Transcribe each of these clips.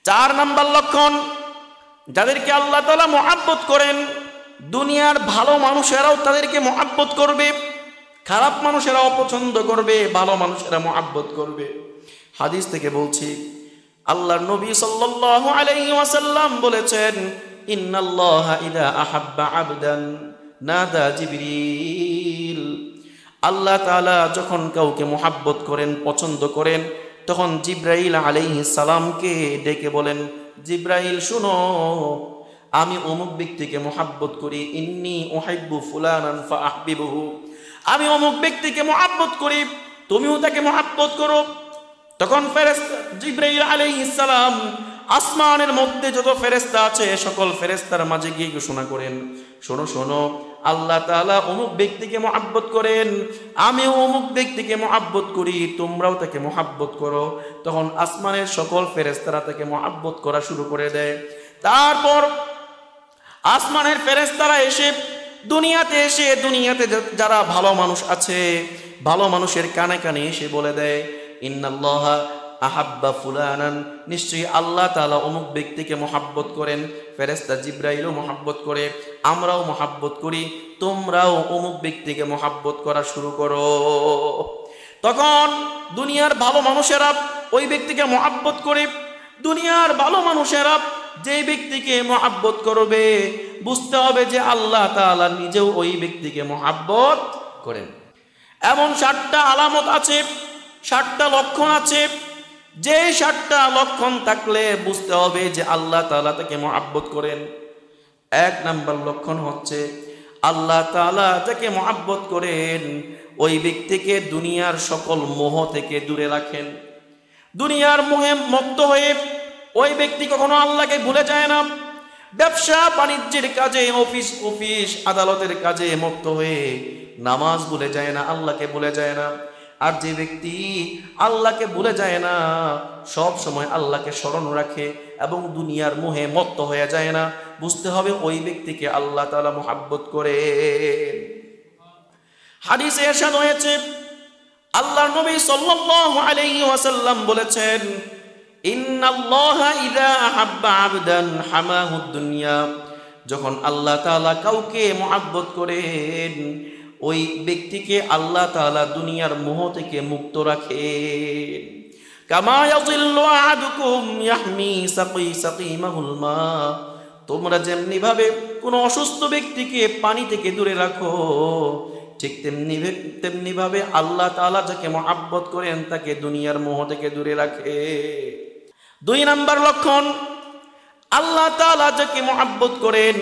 4 number লক্ষণ, যাদেরকে আল্লাহ তাআলা মহব্বত করেন, দুনিয়ার ভালো মানুষেরাও তাদেরকে মহব্বত করবে, খারাপ মানুষেরা অপছন্দ করবে, ভালো মানুষেরা মহব্বত করবে। হাদিস থেকে বলছি, আল্লাহর নবী সাল্লাল্লাহু আলাইহি ওয়াসাল্লাম বলেছেন, ইন্নাল্লাহা ইযা আহাব্বা আবদান নাদা জিবরিল। আল্লাহ তাআলা যখন কাউকে মহব্বত করেন, পছন্দ করেন, তখন জিবরাইল আলাইহিস সালামকে ডেকে বলেন, জিবরাইল শুনো, আমি অমুক ব্যক্তিকে মহব্বত করি, ইন্নী উহিব্বু ফুলানান ফাআহবিবহু, আমি অমুক ব্যক্তিকে মহব্বত করি, তুমিও তাকে মহব্বত করো। তখন ফেরেশতা জিবরাইল আলাইহিস সালাম আসমানের মধ্যে যত ফেরেশতা আছে সকল ফেরেশতার মাঝে গিয়ে ঘোষণা করেন, শোনো শোনো, আল্লাহ তাআলা অমুক ব্যক্তিকে মহব্বত করেন, আমিও অমুক ব্যক্তিকে মহব্বত করি, তোমরাও তাকে মহব্বত করো। তখন আসমানের সকল ফেরেশতারা তাকে মহব্বত করা শুরু করে দেয়। তারপর আসমানের ফেরেশতারা এসে দুনিয়াতে যারা ভালো মানুষ আছে, ভালো মানুষের কানে কানে এসে বলে দেয়, ইন্নাল্লাহা আহাব্বা ফুলানান, নিশ্চয়ই আল্লাহ তাআলা অমুক ব্যক্তিকে মহব্বত করেন। ফেরেশতা জিবরাইলও মহব্বত করে, আমরাও মহব্বত করি, তোমরাও অমুক ব্যক্তিকে মহব্বত করা শুরু করো। তখন দুনিয়ার ভালো মানুষেরা ওই ব্যক্তিকে মহব্বত করে, দুনিয়ার ভালো মানুষেরা যে ব্যক্তিকে মহব্বত করবে, বুঝতে হবে যে আল্লাহ তাআলা নিজেও ওই ব্যক্তিকে মহব্বত করেন। এমন 7টা আলামত আছে, 7টা লক্ষণ আছে, যে 7টা লক্ষণ থাকলে বুঝতে হবে যে আল্লাহ তাআলা তাকে মহব্বত করেন। 1 নাম্বার লক্ষণ হচ্ছে, আল্লাহ তাআলা যাকে মহব্বত করেন ওই ব্যক্তিকে দুনিয়ার সকল মোহ থেকে দূরে রাখেন। দুনিয়ার মোহে মত্ত হয়ে ওই ব্যক্তি কখনো আল্লাহকে ভুলে যায় না। ব্যবসা বাণিজ্যের কাজে, অফিস আদালতের কাজে মত্ত হয়ে নামাজ ভুলে যায় না, আল্লাহকে ভুলে যায় না। আর যে ব্যক্তি আল্লাহকে ভুলে যায় না, সব সময় আল্লাহকে স্মরণ রাখে এবং দুনিয়ার মোহে মত্ত হয়ে যায় না, বুঝতে হবে ওই ব্যক্তিকে আল্লাহ তাআলা মহব্বত করে। হাদিসে ইরশাদ হয়েছে, আল্লাহর নবী সাল্লাল্লাহু আলাইহি ওয়াসাল্লাম বলেছেন, ইন্নাল্লাহা ইযা আহাব্বা আবদান হামাহুদ দুনিয়া, যখন আল্লাহ তাআলা কাউকে মহব্বত করেন ওই ব্যক্তিকে আল্লাহ তাআলা দুনিয়ার মোহ থেকে মুক্ত রাখেন। কামা ইয়াযিল্লু আহাদুকুম ইয়াহমি সাকিমাহুল মা, তোমরা যেমনি ভাবে কোনো অসুস্থ ব্যক্তিকে পানি থেকে দূরে রাখো, ঠিক তেমনি ভাবে আল্লাহ তাআলা যাকে মহব্বত করেন তাকে দুনিয়ার মোহ থেকে দূরে রাখে। 2 নাম্বার লক্ষণ, আল্লাহ তাআলা যাকে মহব্বত করেন,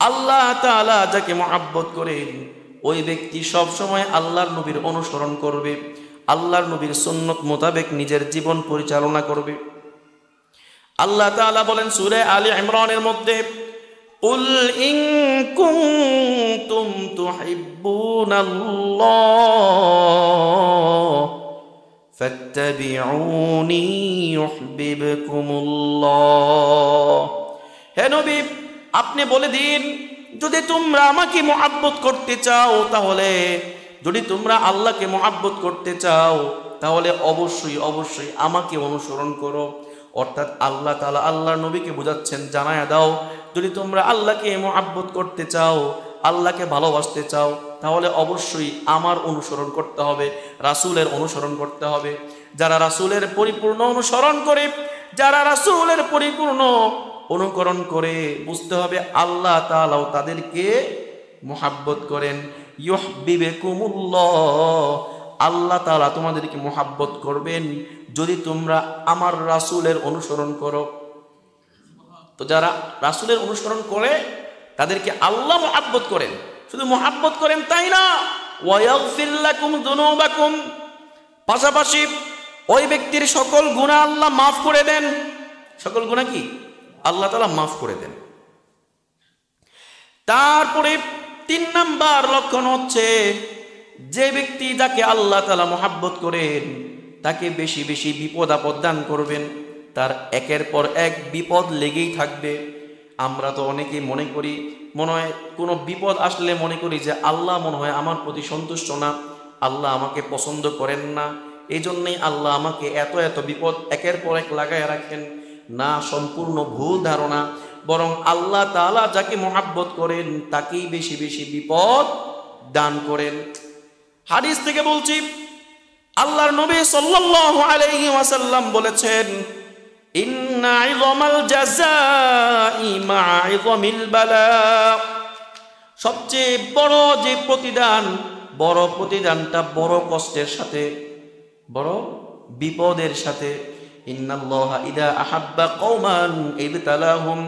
আল্লাহ তাআলা যাকে মহব্বত করেন ওই ব্যক্তি সব সময় আল্লাহর নবীর অনুসরণ করবে, আল্লাহর নবীর সুন্নত মোতাবেক নিজের জীবন পরিচালনা করবে। আল্লাহ তাআলা বলেন সূরা আলে ইমরানের মধ্যে, কুল ইন কুনতুম তুহিব্বুনাল্লাহ ফাত্তাবিউনি ইউহিব্বুকুমুল্লাহ। হে নবী, আপনি বলে দিন, যদি তোমরা আমাকে মহব্বত করতে চাও, তাহলে যদি তোমরা আল্লাহকে মহব্বত করতে চাও, তাহলে অবশ্যই অবশ্যই আমাকে অনুসরণ করো। অর্থাৎ আল্লাহ তাআলা আল্লাহর নবীকে বোঝাচ্ছেন, জানায়া দাও, যদি তোমরা আল্লাহকে মহব্বত করতে চাও, আল্লাহকে ভালোবাসতে চাও, তাহলে অবশ্যই আমার অনুসরণ করতে হবে, রাসূলের অনুসরণ করতে হবে। যারা রাসূলের পরিপূর্ণ অনুসরণ করে, যারা রাসূলের পরিপূর্ণ অনুকরণ করে, বুঝতে হবে আল্লাহ তাআলাও তাদেরকে মহব্বত করেন। ইউহিব্বুকুমুল্লাহ, আল্লাহ তাআলা তোমাদেরকে মহব্বত করবেন যদি তোমরা আমার রাসূলের অনুসরণ করো। তো যারা রাসূলের অনুসরণ করে তাদেরকে আল্লাহ মহব্বত করেন। শুধু মহব্বত করেন তাই না, ওয়া ইয়াগফির লাকুম যুনুবাকুম, পাশাপাশি ওই ব্যক্তির সকল গুনাহ আল্লাহ মাফ করে দেন। সকল গুনাহ কি আল্লাহ তাআলা মাফ করে দেন। তারপরে 3 নাম্বার লক্ষণ হচ্ছে, যে ব্যক্তি যাকে আল্লাহ তাআলা মহব্বত করেন তাকে বেশি বেশি বিপদ আপদ দান করবেন। তার একের পর এক বিপদ লেগেই থাকবে। আমরা তো অনেকেই মনে করি, মনে হয় কোনো বিপদ আসলে মনে করি যে আল্লাহ মনে হয় আমার প্রতি সন্তুষ্ট না, আল্লাহ আমাকে পছন্দ করেন না, এই জন্যই আল্লাহ আমাকে এত এত বিপদ একের পর এক লাগায় রাখেন। না, সম্পূর্ণ ভুল ধারণা। বরং আল্লাহ তাআলা যাকে মহাব্বত করেন তাকেই বেশি বেশি বিপদ দান করেন। হাদিস থেকে বলছি, আল্লাহর নবী সাল্লাল্লাহু আলাইহি ওয়াসাল্লাম বলেছেন, ইন্না ইযমাল জাযাই মা'a ইযমিল বালা। সবচেয়ে বড় যে প্রতিদান, বড় প্রতিদানটা বড় কষ্টের সাথে, বড় বিপদের সাথে। ইন্নাল্লাহা ইযা আহাব্বা কওমান ইবতালাহুম।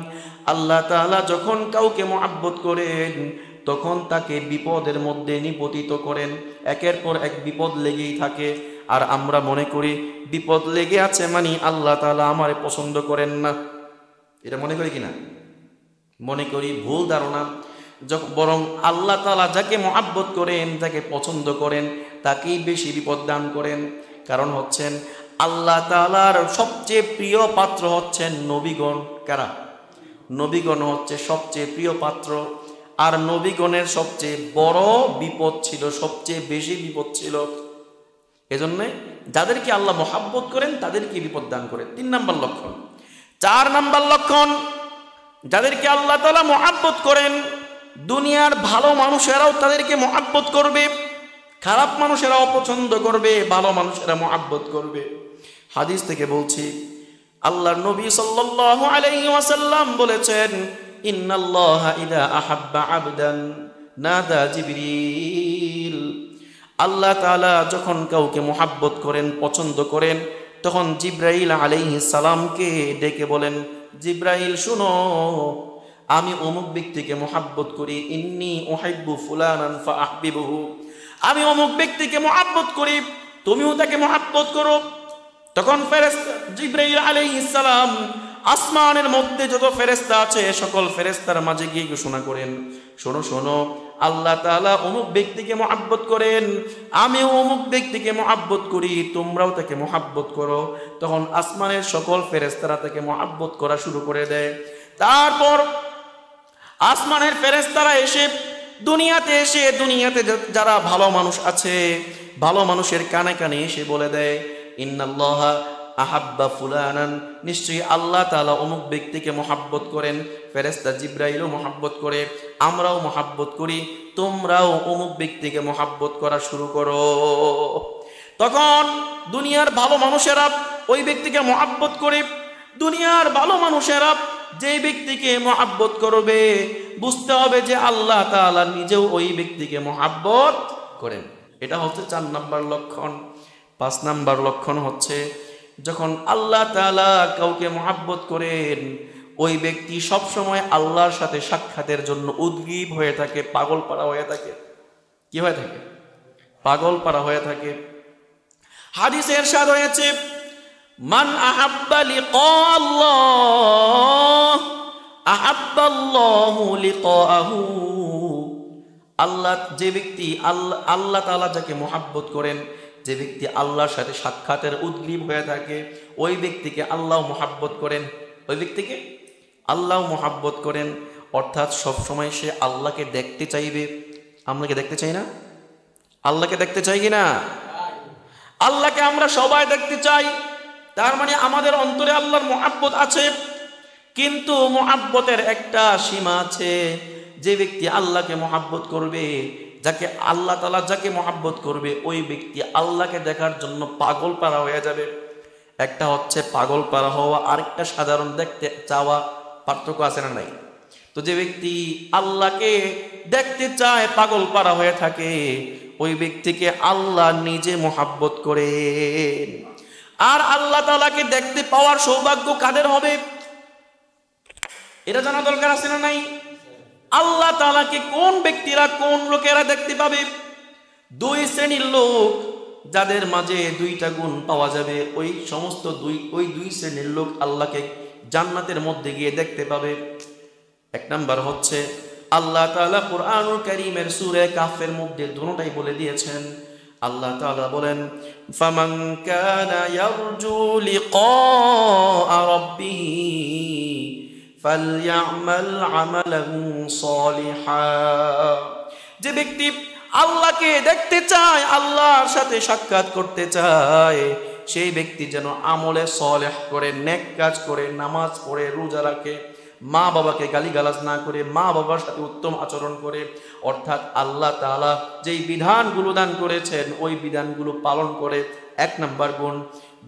আল্লাহ তাআলা যখন কাউকে মহব্বত করেন তখন তাকে বিপদের মধ্যে নিপতিত করেন। একের পর এক বিপদ লেগেই থাকে, আর আমরা মনে করি বিপদ লেগে আছে মানে আল্লাহ তাআলা আমারে পছন্দ করেন না। এটা মনে করি কিনা? মনে করি, ভুল ধারণা। বরং আল্লাহ তাআলা যাকে মহব্বত করেন, যাকে পছন্দ করেন তাকেই বেশি বিপদ দান করেন। কারণ হচ্ছেন আল্লাহ তাআলার সবচেয়ে প্রিয় পাত্র হচ্ছেন নবীগণ। কারা? নবীগণ হচ্ছে সবচেয়ে প্রিয় পাত্র। আর নবীগণের সবচেয়ে বড় বিপদ ছিল, সবচেয়ে বেশি বিপদ ছিল। এজন্য যাদেরকে আল্লাহ মহব্বত করেন তাদেরকে বিপদ দান করেন। 3 নাম্বার লক্ষণ। 4 নাম্বার লক্ষণ, যাদেরকে আল্লাহ তাআলা মহব্বত করেন দুনিয়ার ভালো মানুষেরাও তাদেরকে মহব্বত করবে, খারাপ মানুষেরা অপছন্দ করবে, ভালো মানুষেরা মহব্বত করবে। হাদিস থেকে বলছি, আল্লাহর নবী সাল্লাল্লাহু আলাইহি ওয়াসাল্লাম বলেছেন, ইন্নাল্লাহা ইযা আহাব্বা আবদান নাদা জিবরিল। আল্লাহ তাআলা যখন কাউকে মহব্বত করেন, পছন্দ করেন, তখন জিবরাইল আলাইহিস সালামকে ডেকে বলেন, জিবরাইল শুনো, আমি অমুক ব্যক্তিকে মহব্বত করি, ইন্নী উহিব্বু ফুলানান ফাআহবিবহু। আমি অমুক ব্যক্তিকে মহব্বত করি, তুমিও তাকে মহব্বত করো। তখন ফেরেশতা জিবরাইল আলাইহিস সালাম আসমানের মধ্যে যত ফেরেশতা আছে সকল ফেরেশতার মাঝে গিয়ে ঘোষণা করেন, শোনো শোনো, আল্লাহ তাআলা অমুক ব্যক্তিকে মহব্বত করেন, আমিও অমুক ব্যক্তিকে মহব্বত করি, তোমরাও তাকে মহব্বত করো। তখন আসমানের সকল ফেরেশতারা তাকে মহব্বত করা শুরু করে দেয়। তারপর আসমানের ফেরেশতারা এসে দুনিয়াতে যারা ভালো মানুষ আছে, ভালো মানুষের কানে কানে এসে বলে দেয়, ইন্নাল্লাহা আহাব্বা ফুলানান, নিশ্চয়ই আল্লাহ তাআলা অমুক ব্যক্তিকে মহব্বত করেন। ফেরেশতা জিবরাইলও মহব্বত করে, আমরাও মহব্বত করি, তোমরাও অমুক ব্যক্তিকে মহব্বত করা শুরু করো। তখন দুনিয়ার ভালো মানুষেরা ওই ব্যক্তিকে মহব্বত করে। দুনিয়ার ভালো মানুষেরা যে ব্যক্তিকে মহব্বত করবে বুঝতে হবে যে আল্লাহ তাআলা নিজেও ওই ব্যক্তিকে মহব্বত করেন। এটা হচ্ছে 4 নাম্বার লক্ষণ। 5 নাম্বার লক্ষণ হচ্ছে, যখন আল্লাহ তাআলা কাউকে মহব্বত করেন ওই ব্যক্তি সবসময় আল্লাহর সাথে সাক্ষাতের জন্য উদ্গ্রীব হয়ে থাকে, পাগল পারা হয়ে থাকে। কি হয়ে থাকে? পাগল পারা হয়ে থাকে। হাদিসে ইরশাদ হয়েছে, মান আহাব্বা লিকা আল্লাহ আহাব্বাল্লাহু লিকাহু। আল্লাহ যে ব্যক্তি আল্লাহ তাআলা যাকে মহব্বত করেন, যে ব্যক্তি আল্লাহর সাথে সাক্ষাতের উদ্গ্রীব হয়ে থাকে ওই ব্যক্তিকে আল্লাহ মহব্বত করেন, ওই ব্যক্তিকে আল্লাহ মহব্বত করেন। অর্থাৎ সবসময় সে আল্লাহকে দেখতে চাইবে। আমরা কি দেখতে চাই না? আল্লাহকে দেখতে চাই কি না? আল্লাহকে আমরা সবাই দেখতে চাই। তার মানে আমাদের অন্তরে আল্লাহর মহব্বত আছে, কিন্তু মহব্বতের একটা সীমা আছে। যে ব্যক্তি আল্লাহকে মহব্বত করবে, যাকে আল্লাহ তাআলা যাকে মহব্বত করবে ওই ব্যক্তি আল্লাহকে দেখার জন্য পাগল পারা হয়ে যাবে। একটা হচ্ছে পাগল পারা হওয়া, আরেকটা সাধারণ দেখতে চাওয়া। পার্থক্য আছে না নাই? তো যে ব্যক্তি আল্লাহকে দেখতে চায়, পাগল পারা হয়ে থাকে, ওই ব্যক্তিকে আল্লাহ নিজে মহব্বত করেন। আর আল্লাহ তাআলাকে দেখতে পাওয়ার সৌভাগ্য কাদের হবে এটা জানা দরকার আছে না নাই? আল্লাহ তাআলাকে কোন ব্যক্তিরা, কোন লোকেরা দেখতে পাবে? 2 শ্রেণীর লোক, যাদের মাঝে 2টা গুণ পাওয়া যাবে। ওই সমস্ত 2 শ্রেণীর লোক আল্লাহকে জান্নাতের মধ্যে গিয়ে দেখতে পাবে। 1 নাম্বার হচ্ছে, আল্লাহ তাআলা কুরআনুল কারীমের সূরা কাফের মধ্যে দুটোটাই বলে দিয়েছেন। আল্লাহ তাআলা বলেন, ফামান কানা ইয়ারজু লিকা রাব্বিহি ফালইআমাল আমালান সালিহা। যে ব্যক্তি আল্লাহকে দেখতে চায়, আল্লাহর সাথে সাক্ষাৎ করতে চায়, সেই ব্যক্তি যেন আমলে সলেহ করে, নেক কাজ করে, নামাজ পড়ে, রোজা রাখে, মা বাবাকে গালিগালাজ না করে, মা বাবার সাথে উত্তম আচরণ করে, অর্থাৎ আল্লাহ তাআলা যেই বিধানগুলো দান করেছেন ওই বিধানগুলো পালন করে। 1 নাম্বার গুণ।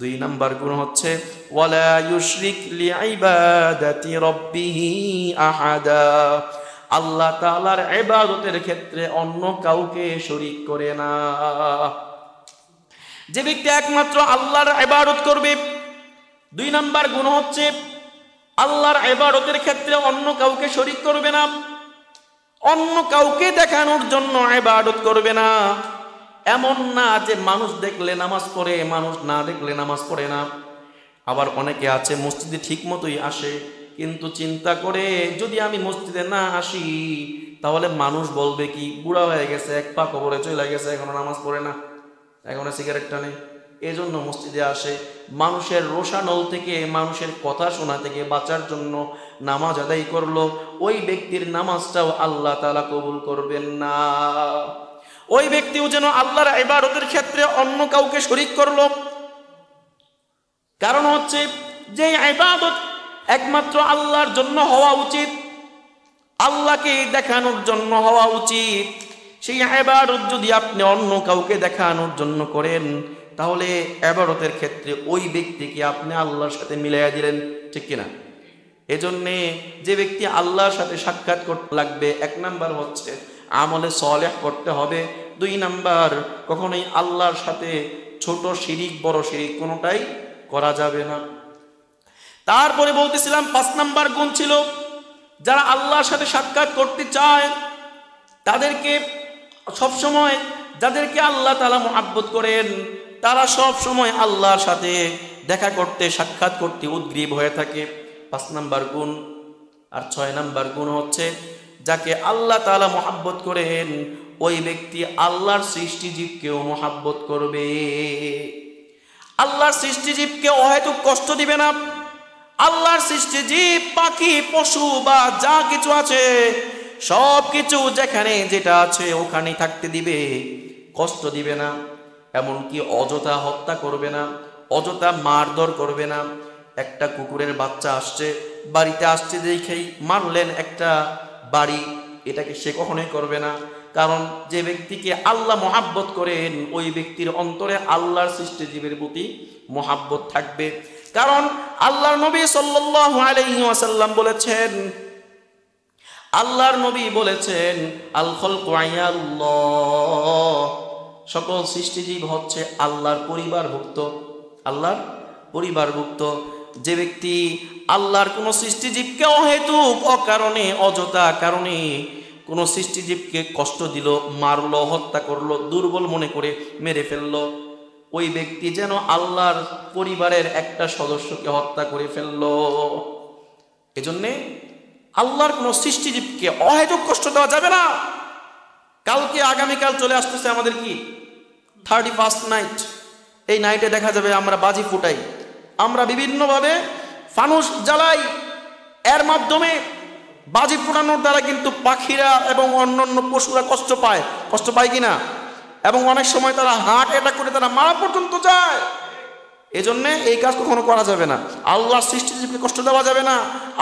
2 নাম্বার গুণ হচ্ছে ওয়ালা ইউশরিক লিইবাদাতি রাব্বিহি আহাদা, আল্লাহ তাআলার ইবাদতের ক্ষেত্রে অন্য কাউকে শরীক করে না। যে ব্যক্তি একমাত্র আল্লাহর ইবাদত করবে, 2 নাম্বার গুণ হচ্ছে আল্লাহর ইবাদতের ক্ষেত্রে অন্য কাউকে শরীক করবে না, অন্য কাউকে দেখানোর জন্য ইবাদত করবে না। এমন না যে মানুষ দেখলে নামাজ পড়ে, মানুষ না দেখলে নামাজ পড়ে না। আবার অনেকে আছে মসজিদে ঠিক মতোই আসে, কিন্তু চিন্তা করে যদি আমি মসজিদে না আসি তাহলে মানুষ বলবে কি, বুড়া হয়ে গেছে, এক পা কবরে চলে গেছে, এখনো নামাজ পড়ে না, এখনো সিগারেট টানে। এজন্য মসজিদে আসে। মানুষের রোষানল থেকে, মানুষের কথা শোনা থেকে বাঁচার জন্য নামাজ আদায় করলো, ওই ব্যক্তির নামাজটাও আল্লাহ তাআলা কবুল করবেন না। ওই ব্যক্তিও যেন আল্লাহর ইবাদতের ক্ষেত্রে অন্য কাউকে শরীক করলো। কারণ হচ্ছে যে ইবাদত একমাত্র আল্লাহর জন্য হওয়া উচিত, আল্লাহকে দেখানোর জন্য হওয়া উচিত, সেই ইবাদত যদি আপনি অন্য কাউকে দেখানোর জন্য করেন তাহলে ইবাদতের ক্ষেত্রে ওই ব্যক্তিকে আপনি আল্লাহর সাথে মিলাইয়া দিলেন, ঠিক কিনা? এজন্যে যে ব্যক্তি আল্লাহর সাথে সাক্ষাৎ করতে লাগবে, 1 নাম্বার হচ্ছে আমলে সলেহ করতে হবে। 2 নাম্বার, কখনোই আল্লাহর সাথে ছোট শিরিক বড় শিরিক কোনোটাই করা যাবে না। তারপরে বলতেছিলাম 5 নাম্বার গুণ ছিল যারা আল্লাহর সাথে সাক্ষাৎ করতে চায় তাদেরকে সবসময়, যাদেরকে আল্লাহ তাআলা মুহাব্বত করেন তারা সব সময় আল্লাহর সাথে দেখা করতে, সাক্ষাৎ করতে উদ্গ্রীব হয়ে থাকে। 5 নাম্বার গুণ। আর 6 নাম্বার গুণ হচ্ছে যাকে আল্লাহ তাআলা মুহাব্বত করেন ওই ব্যক্তি আল্লাহর সৃষ্টিজীবকেও মুহাব্বত করবে। আল্লাহর সৃষ্টিজীবকে অহেতুক কষ্ট দিবে না। আল্লাহর সৃষ্টিজীব, পাখি, পশু বা যা কিছু আছে সব কিছু যেখানে যেটা আছে ওখানেই থাকতে দিবে, কষ্ট দিবে না। এমনকি অযথা হত্যা করবে না, অযথা মারধর করবে না। একটা কুকুরের বাচ্চা আসছে, বাড়িতে আসছে দেখেই মারলেন একটা বাড়ি, এটাকে সে কখনোই করবে না। কারণ যে ব্যক্তিকে আল্লাহ মুহাব্বত করেন ওই ব্যক্তির অন্তরে আল্লাহর সৃষ্টিজীবের প্রতি মুহাব্বত থাকবে। কারণ আল্লাহর নবী সাল্লাল্লাহু আলাইহি ওয়াসাল্লাম বলেছেন, আল্লাহর নবী বলেছেন আল খালকু আয়াল্লাহ, সকল সৃষ্টিজীব হচ্ছে আল্লাহর পরিবারভুক্ত, আল্লাহর পরিবারভুক্ত। যে ব্যক্তি আল্লাহর কোনো সৃষ্টিজীবকে অহেতুক, অকারণে, অযথা কারণে কোনো সৃষ্টিজীবকে কষ্ট দিল, মারলো, হত্যা করলো, দুর্বল মনে করে মেরে ফেললো, ওই ব্যক্তি যেন আল্লাহর পরিবারের একটা সদস্যকে হত্যা করে ফেললো। এজন্যে আল্লাহর কোনো সৃষ্টিজীবকে অহেতুক কষ্ট দেওয়া যাবে না। কালকে, আগামীকাল চলে আসতেছে আমাদের কি 31st নাইট। এই নাইটে দেখা যাবে আমরা বাজি ফুটাই, আমরা বিভিন্নভাবে ফানুস জ্বালাই। এর মাধ্যমে বাজি ফুটানোর দ্বারা কিন্তু পাখিরা এবং অন্যান্য পশুরা কষ্ট পায় কিনা, এবং অনেক সময় তারা হার্ট অ্যাটাক করে তারা মারা পর্যন্ত যায়। এজন্যে এই কাজ কখনো করা যাবে না। আল্লাহর সৃষ্টিজীবকে কষ্ট দেওয়া যাবে না।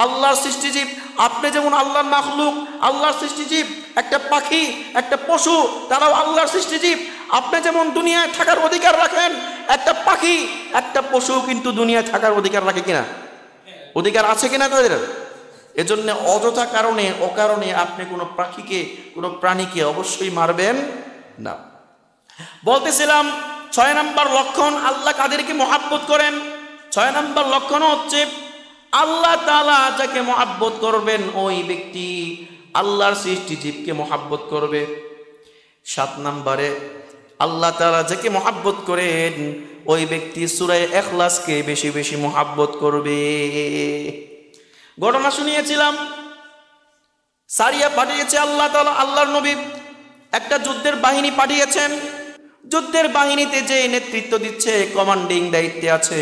আল্লাহর সৃষ্টিজীব, আপনি যেমন আল্লাহর মাখলুক, আল্লাহর সৃষ্টিজীব, একটা পাখি, একটা পশু, তারাও আল্লাহর সৃষ্টিজীব। আপনি যেমন দুনিয়ায় থাকার অধিকার রাখেন, একটা পাখি, একটা পশু কিন্তু দুনিয়ায় থাকার অধিকার রাখে কিনা, অধিকার আছে কিনা তাদের? এজন্য অযথা কারণে, অকারণে আপনি কোনো পাখিকে, কোনো প্রাণীকে অবশ্যই মারবেন না। বলতেছিলাম 6 নাম্বার লক্ষণ আল্লাহ কাদেরকে মুহাব্বত করেন। 6 নাম্বার লক্ষণ হচ্ছে আল্লাহ তাআলা যাকে মুহাব্বত করবেন ওই ব্যক্তি আল্লাহর সৃষ্টিজীবকে মুহাব্বত করবে। 7 নাম্বারে আল্লাহ তাআলা যাকে মুহাব্বত করেন ওই ব্যক্তি সূরা ইখলাসকে বেশি বেশি মুহাব্বত করবে। ঘটনা শুনিয়েছিলাম, সারিয়া পাঠিয়েছে আল্লাহ তাআলা, আল্লাহর নবী একটা যুদ্ধের বাহিনী পাঠিয়েছেন। যুদ্ধের বাহিনীতে যে নেতৃত্ব দিচ্ছে, কমান্ডিং দায়িত্বে আছে,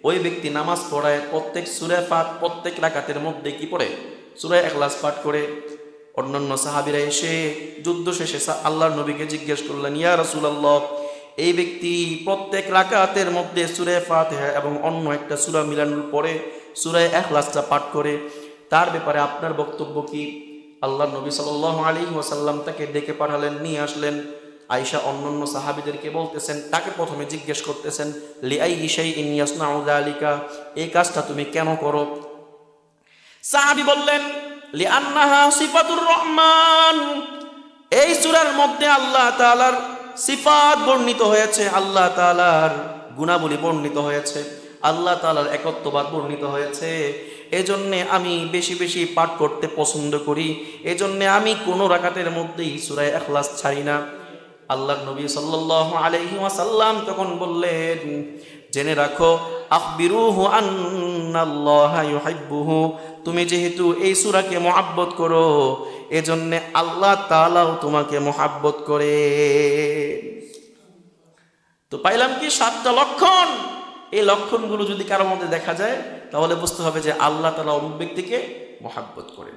ওই ব্যক্তি নামাজ পড়ায়, প্রত্যেক সূরা পাঠ, প্রত্যেক রাকাতের মধ্যে কি পড়ে? সূরা ইখলাস পাঠ করে। অন্যান্য সাহাবীরা এসে যুদ্ধ শেষে আল্লাহর নবীকে জিজ্ঞেস করলেন, ইয়া রাসূলুল্লাহ, এই ব্যক্তি প্রত্যেক রাকাতের মধ্যে সূরা ফাতিহা এবং অন্য একটা সূরা মিলানোর পরে সূরা ইখলাসটা পাঠ করে, তার ব্যাপারে আপনার বক্তব্য কি? আল্লাহর নবী সাল্লাল্লাহু আলাইহি ওয়াসাল্লাম তাকে ডেকে পাঠালেন, নিয়ে আসলেন। আয়েশা অন্যান্য সাহাবীদেরকে বলতেছেন, তাকে প্রথমে জিজ্ঞেস করতেছেন, লিআইয়ি শাইইন ইয়াসনাউ যালিকা, এই কাজটা তুমি কেন করো? সাহাবী বললেন, লিআন্নাহা সিফাতুর রহমান, এই সূরার মধ্যে আল্লাহ তাআলার সিফাত বর্ণিত হয়েছে, আল্লাহ তাআলার গুণাবলী বর্ণিত হয়েছে, আল্লাহ তাআলার একত্ববাদ বর্ণিত হয়েছে। এজন্যে আমি বেশি বেশি পাঠ করতে পছন্দ করি, এজন্যে আমি কোনো রাকাতের মধ্যেই সূরা ইখলাস ছাড়ি না। আল্লাহর নবী সাল্লাল্লাহু আলাইহি ওয়াসাল্লাম তখন বললেন, জেনে রাখো, আখবিরুহু আন্নাল্লাহা ইউহিব্বুহু, তুমি যেহেতু এই সূরাকে মহব্বত করো, এজন্যে আল্লাহ তাআলাও তোমাকে মহব্বত করে। তো পাইলাম কি 7টা লক্ষণ। এই লক্ষণগুলো যদি কারোর মধ্যে দেখা যায়, তাহলে বুঝতে হবে যে আল্লাহ তাআলা অমুক ব্যক্তিকে মহব্বত করেন।